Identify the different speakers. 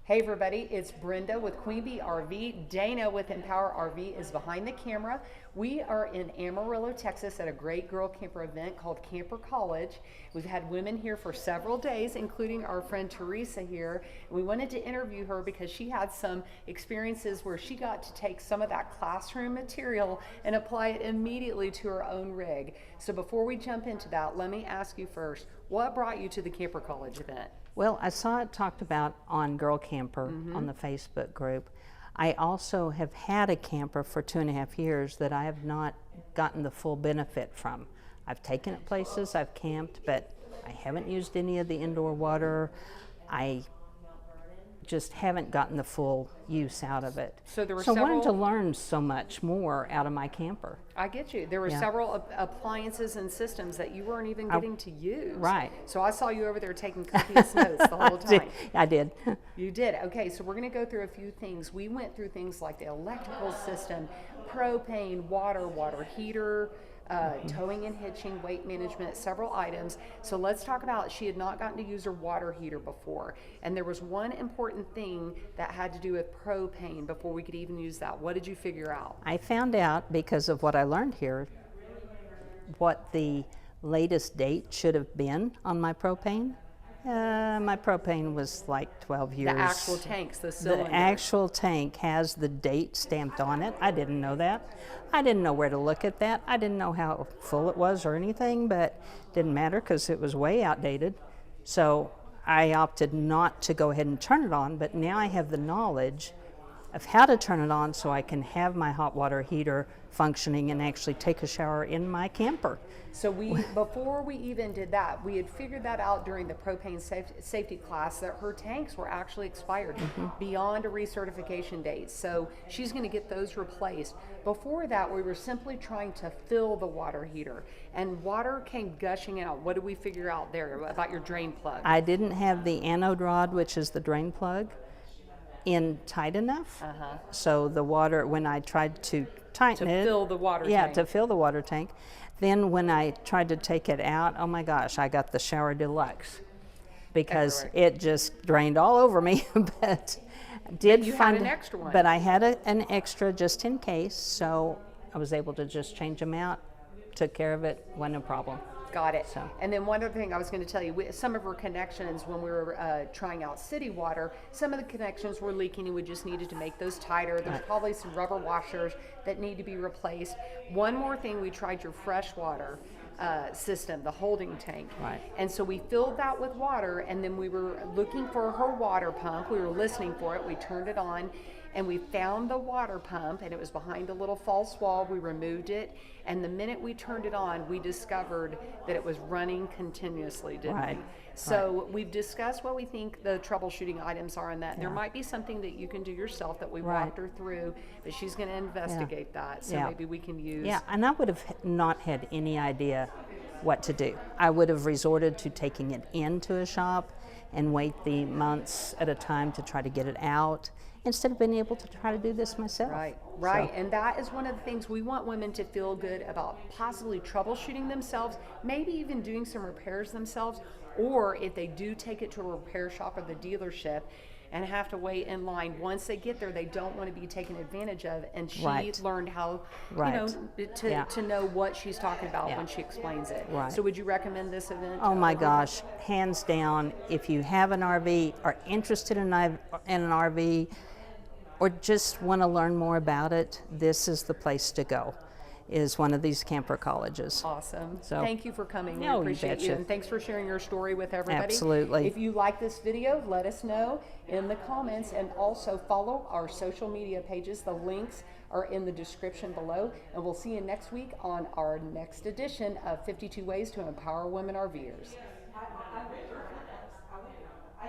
Speaker 1: Hey everybody, it's Brenda with Queen Bee RV. Dana with Empower RV is behind the camera. We are in Amarillo, Texas at a great girl camper event called Camper College. We've had women here for several days, including our friend Teresa here. And we wanted to interview her because she had some experiences where she got to take some of that classroom material and apply it immediately to her own rig. So before we jump into that, let me ask you first, what brought you to the Camper College event?
Speaker 2: Well, I saw it talked about on Girl Camper on the Facebook group. I also have had a camper for 2.5 years that I have not gotten the full benefit from. I've taken it places, I've camped, but I haven't used any of the indoor water. I just haven't gotten the full use out of it.
Speaker 1: So there were
Speaker 2: I
Speaker 1: several...
Speaker 2: wanted to learn so much more out of my camper.
Speaker 1: I get you. There were several appliances and systems that you weren't even getting to use.
Speaker 2: Right.
Speaker 1: So I saw you over there taking copious notes the whole time.
Speaker 2: I did.
Speaker 1: You did. Okay, so we're going to go through a few things. We went through things like the electrical system, propane, water heater, towing and hitching, weight management, several items. So let's talk about, she had not gotten to use her water heater before. And there was one important thing that had to do with propane before we could even use that. What did you figure out?
Speaker 2: I found out, because of what I learned here, what the latest date should have been on my propane. My propane was like 12 years.
Speaker 1: The actual tanks, the cylinder.
Speaker 2: The actual tank has the date stamped on it. I didn't know that. I didn't know where to look at that. I didn't know how full it was or anything, but it didn't matter because it was way outdated. So I opted not to go ahead and turn it on, but now I have the knowledge of how to turn it on so I can have my hot water heater functioning and actually take a shower in my camper.
Speaker 1: So before we even did that, we had figured that out during the propane safety class that her tanks were actually expired beyond a recertification date. So she's going to get those replaced. Before that, we were simply trying to fill the water heater, and water came gushing out. What did we figure out there about your drain plug?
Speaker 2: I didn't have the anode rod, which is the drain plug, in tight enough. So the water, when I tried to tighten it,
Speaker 1: to fill the water tank.
Speaker 2: Yeah, to fill the water tank. Then when I tried to take it out, oh my gosh, I got the shower deluxe because it just drained all over me. But did
Speaker 1: you
Speaker 2: find
Speaker 1: had an extra one.
Speaker 2: But I had an extra just in case, so I was able to just change them out. Took care of it, wasn't a problem.
Speaker 1: Got it.
Speaker 2: So.
Speaker 1: And then one other thing I was going to tell you, some of her connections when we were trying out city water, some of the connections were leaking and we just needed to make those tighter. There's probably some rubber washers that need to be replaced. One more thing, we tried your freshwater system, the holding tank.
Speaker 2: Right.
Speaker 1: And so we filled that with water, and then we were looking for her water pump. We were listening for it. We turned it on, and we found the water pump, and it was behind a little false wall. We removed it, and the minute we turned it on, we discovered that it was running continuously, didn't we? So we've discussed what we think the troubleshooting items are in that. There might be something that you can do yourself that we walked her through, but she's going to investigate that, so maybe we can use.
Speaker 2: Yeah, and I would have not had any idea what to do. I would have resorted to taking it into a shop and wait the months at a time to try to get it out, instead of being able to try to do this myself.
Speaker 1: Right. And that is one of the things we want women to feel good about, possibly troubleshooting themselves, maybe even doing some repairs themselves, or if they do take it to a repair shop or the dealership and have to wait in line, once they get there, they don't want to be taken advantage of. And she learned how, to know what she's talking about when she explains it. So would you recommend this event?
Speaker 2: Oh my gosh, hands down. If you have an RV, are interested in an RV, or just want to learn more about it, this is the place to go, is one of these camper colleges.
Speaker 1: Awesome. So, thank you for coming. We
Speaker 2: you
Speaker 1: appreciate
Speaker 2: betcha.
Speaker 1: you. And thanks for sharing your story with everybody.
Speaker 2: Absolutely.
Speaker 1: If you like this video, let us know in the comments, and also follow our social media pages. The links are in the description below. And we'll see you next week on our next edition of 52 Ways to Empower Women RVers.